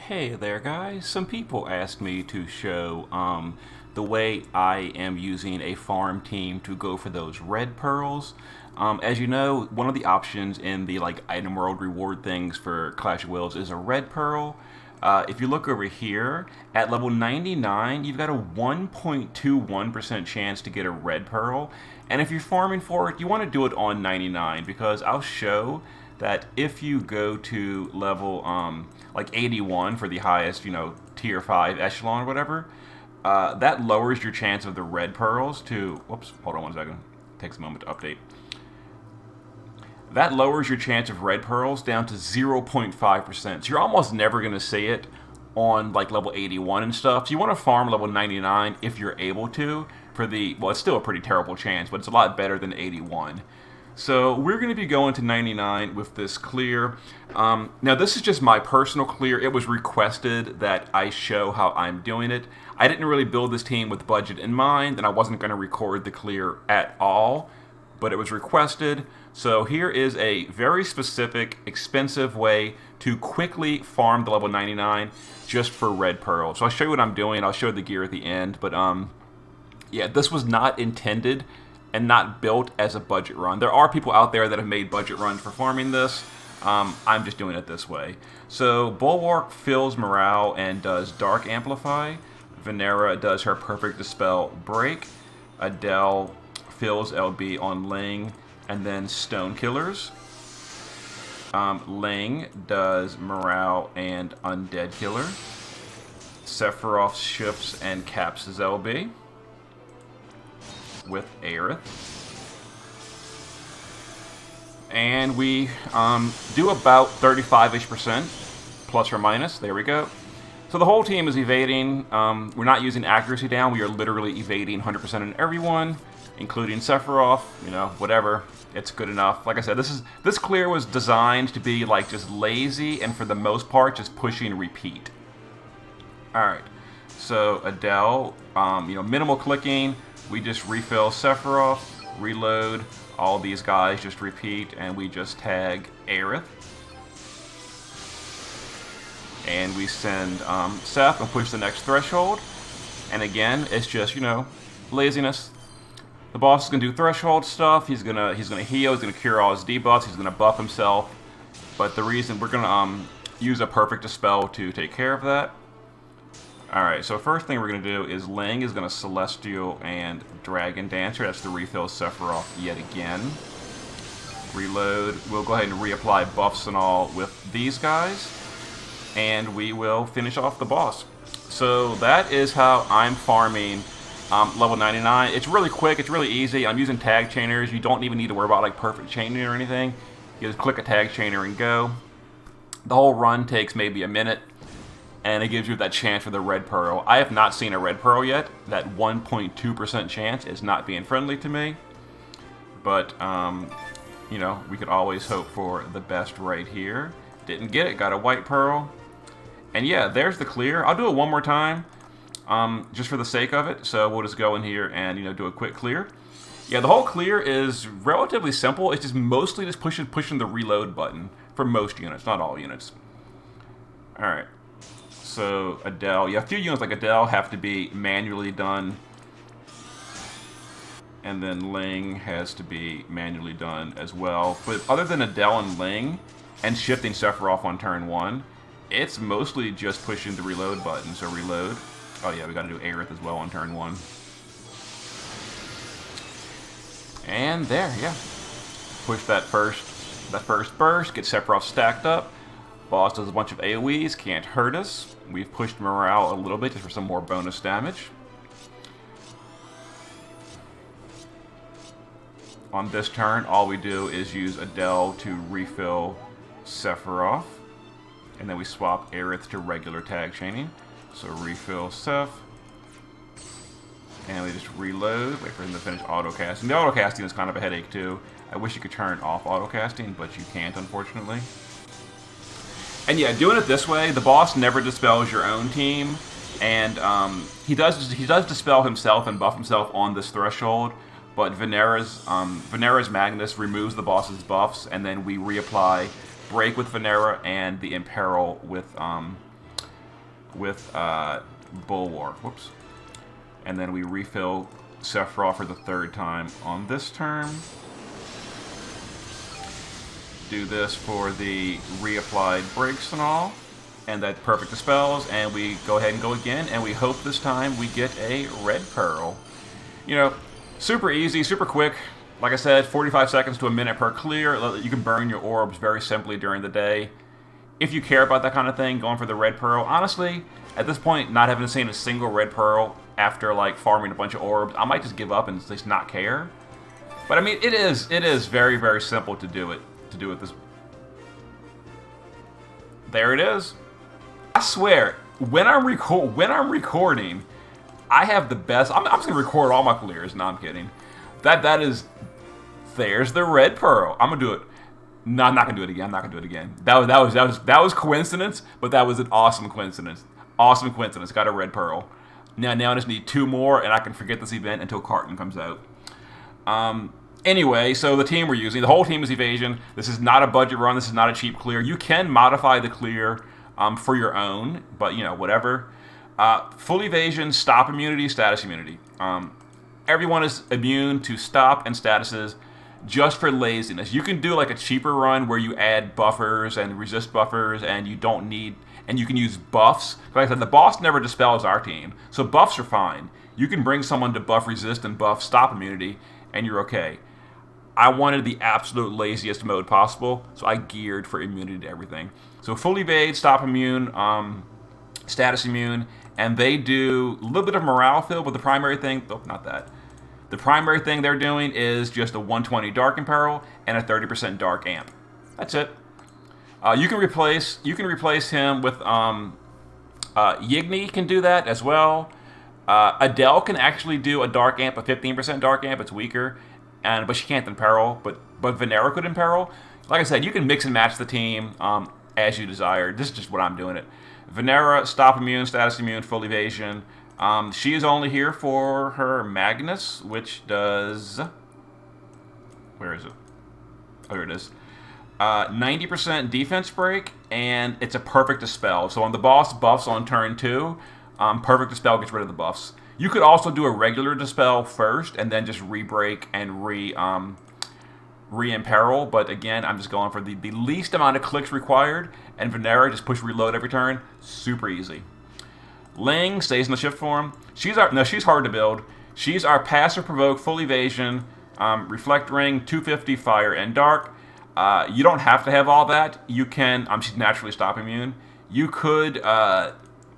Hey there, guys. Some people asked me to show the way I am using a farm team to go for those red pearls. As you know, one of the options in the item world reward things for Clash of Wills is a red pearl. If you look over here at level 99, you've got a 1.21% chance to get a red pearl. And if you're farming for it, you want to do it on 99 because I'll show that if you go to level like 81 for the highest, tier 5 echelon or whatever, that lowers your chance of the red pearls to, whoops, hold on one second, takes a moment to update. That lowers your chance of red pearls down to 0.5%. So you're almost never going to see it on like level 81 and stuff. So you want to farm level 99 if you're able to for the, well, it's still a pretty terrible chance, but it's a lot better than 81. So we're going to be going to 99 with this clear. Now this is just my personal clear. It was requested that I show how I'm doing it. I didn't really build this team with budget in mind, and I wasn't going to record the clear at all, but it was requested. So here is a very specific, expensive way to quickly farm the level 99 just for red pearls. So I'll show you what I'm doing. I'll show the gear at the end, but yeah, this was not intended and not built as a budget run. There are people out there that have made budget runs for farming this. I'm just doing it this way. So Bulwark fills morale and does Dark Amplify. Venera does her Perfect Dispel Break. Adele fills LB on Ling and then Stone Killers. Ling does Morale and Undead Killer. Sephiroth shifts and caps his LB with Aerith. And we do about 35-ish%, plus or minus. There we go. So the whole team is evading. We're not using accuracy down. We are literally evading 100% on everyone, including Sephiroth. Whatever. It's good enough. Like I said, this clear was designed to be like just lazy and for the most part just pushing repeat. All right. So Adele, minimal clicking. We just refill Sephiroth, reload, all these guys just repeat, and we just tag Aerith. And we send Seth and push the next threshold. And again, it's just, laziness. The boss is gonna do threshold stuff, he's gonna heal, he's gonna cure all his debuffs, he's gonna buff himself. But the reason we're gonna use a Perfect Dispel to take care of that. Alright, so first thing we're going to do is Ling is going to Celestial and Dragon Dancer. That's to refill Sephiroth yet again. Reload. We'll go ahead and reapply buffs and all with these guys. And we will finish off the boss. So that is how I'm farming level 99. It's really quick. It's really easy. I'm using tag chainers. You don't even need to worry about like perfect chaining or anything. You just click a tag chainer and go. The whole run takes maybe a minute. And it gives you that chance for the red pearl. I have not seen a red pearl yet. That 1.2% chance is not being friendly to me. But, we could always hope for the best right here. Didn't get it, got a white pearl. And yeah, there's the clear. I'll do it one more time, just for the sake of it. So we'll just go in here and, do a quick clear. Yeah, the whole clear is relatively simple. It's just mostly just pushing the reload button for most units, not all units. All right. So Adele, yeah, a few units like Adele have to be manually done. And then Ling has to be manually done as well. But other than Adele and Ling, and shifting Sephiroth on turn 1, it's mostly just pushing the reload button. So reload. Oh yeah, we gotta do Aerith as well on turn 1. And there, yeah. Push that first burst, get Sephiroth stacked up. Boss does a bunch of AoEs, can't hurt us. We've pushed morale a little bit just for some more bonus damage. On this turn, all we do is use Adele to refill Sephiroth. And then we swap Aerith to regular tag chaining. So refill Seph. And we just reload, wait for him to finish auto-casting. The auto-casting is kind of a headache too. I wish you could turn off auto-casting, but you can't, unfortunately. And yeah, doing it this way, the boss never dispels your own team, and he does dispel himself and buff himself on this threshold. But Venera's Magnus removes the boss's buffs, and then we reapply Break with Venera and the Imperil with with Bulwark. Whoops. And then we refill Sephiroth for the 3rd time on this turn. Do this for the reapplied breaks and all. And that perfect dispels, and we go ahead and go again, and we hope this time we get a red pearl. You know, super easy, super quick. Like I said, 45 seconds to a minute per clear. You can burn your orbs very simply during the day. If you care about that kind of thing, going for the red pearl. Honestly, at this point, not having seen a single red pearl after like farming a bunch of orbs, I might just give up and just not care. But I mean, it is very, very simple to do it. This. There it is. I swear, when I'm recording, I have the best. I'm just gonna record all my clears. No, I'm kidding. That is. There's the red pearl. I'm gonna do it. No, I'm not gonna do it again. I'm not gonna do it again. That was coincidence, but that was an awesome coincidence. Awesome coincidence. Got a red pearl. Now I just need 2 more, and I can forget this event until Carton comes out. Anyway, so the team we're using, the whole team is evasion. This is not a budget run. This is not a cheap clear. You can modify the clear for your own, but you know, whatever. Full evasion, stop immunity, status immunity. Everyone is immune to stop and statuses just for laziness. You can do like a cheaper run where you add buffers and resist buffers, and you don't need, and you can use buffs. Like I said, the boss never dispels our team, so buffs are fine. You can bring someone to buff resist and buff stop immunity, and you're okay. I wanted the absolute laziest mode possible, so I geared for immunity to everything. So full evade, stop immune, status immune, and they do a little bit of morale fill, but the primary thing, oh, not that. The primary thing they're doing is just a 120 dark imperil and a 30% dark amp. That's it. You can replace him with Yigni can do that as well. Adele can actually do a dark amp, a 15% dark amp. It's weaker, but she can't imperil. But Venera could imperil. Like I said, you can mix and match the team as you desire. This is just what I'm doing it. Venera, stop immune, status immune, full evasion. She is only here for her Magnus, which does... Where is it? Oh, here it is. 90% defense break, and it's a perfect dispel. So on the boss buffs on turn 2, perfect dispel gets rid of the buffs. You could also do a regular dispel first, and then just re-break and re-imperil, but again, I'm just going for the least amount of clicks required, and Venera just push reload every turn. Super easy. Ling stays in the shift form. She's hard to build. She's our passive provoke, full evasion, reflect ring, 250 fire and dark. You don't have to have all that. You can, she's naturally stop immune. You could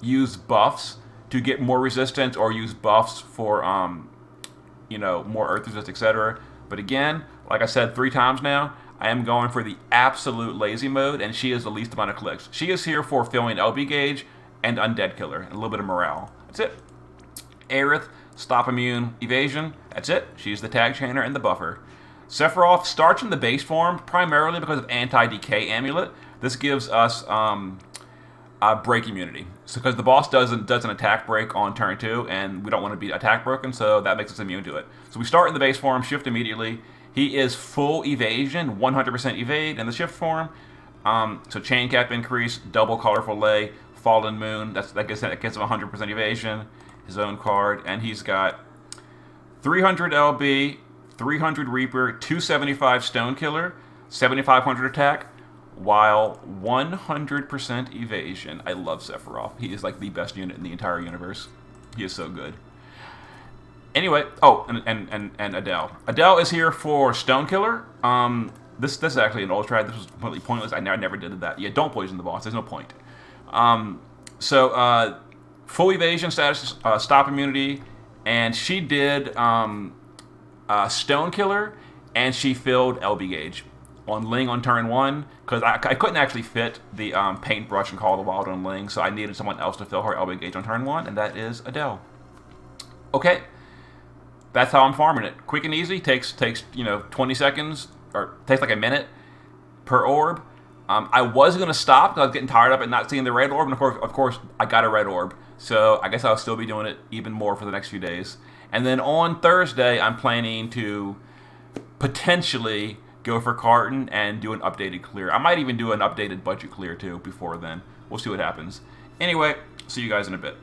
use buffs to get more resistance, or use buffs for, more earth resist, etc. But again, like I said 3 times now, I am going for the absolute lazy mode, and she is the least amount of clicks. She is here for filling LB gauge and undead killer, and a little bit of morale. That's it. Aerith, stop immune, evasion. That's it. She's the tag chainer and the buffer. Sephiroth starts in the base form primarily because of anti-decay amulet. This gives us break immunity. So because the boss does an attack break on turn 2, and we don't want to be attack broken, so that makes us immune to it. So we start in the base form, shift immediately. He is full evasion, 100% evade in the shift form. So chain cap increase, double colorful lay, fallen moon. That gets him 100% evasion. His own card, and he's got 300 LB, 300 Reaper, 275 Stone Killer, 7500 attack, while 100% evasion. I love Sephiroth. He is like the best unit in the entire universe. He is so good. Anyway, and Adele. Adele is here for Stone Killer. This is actually an ultra. This was completely pointless. I never did that. Yeah, don't poison the boss. There's no point. Full evasion status, stop immunity, and she did Stone Killer, and she filled LB gauge on Ling on turn 1, because I couldn't actually fit the paintbrush and Call of the Wild on Ling, so I needed someone else to fill her LB gauge on turn 1, and that is Adele. Okay, that's how I'm farming it. Quick and easy. Takes 20 seconds, or takes like a minute per orb. I was gonna stop because I was getting tired of it not seeing the red orb, and of course I got a red orb. So I guess I'll still be doing it even more for the next few days. And then on Thursday, I'm planning to potentially go for Carton and do an updated clear. I might even do an updated budget clear too before then. We'll see what happens. Anyway, see you guys in a bit.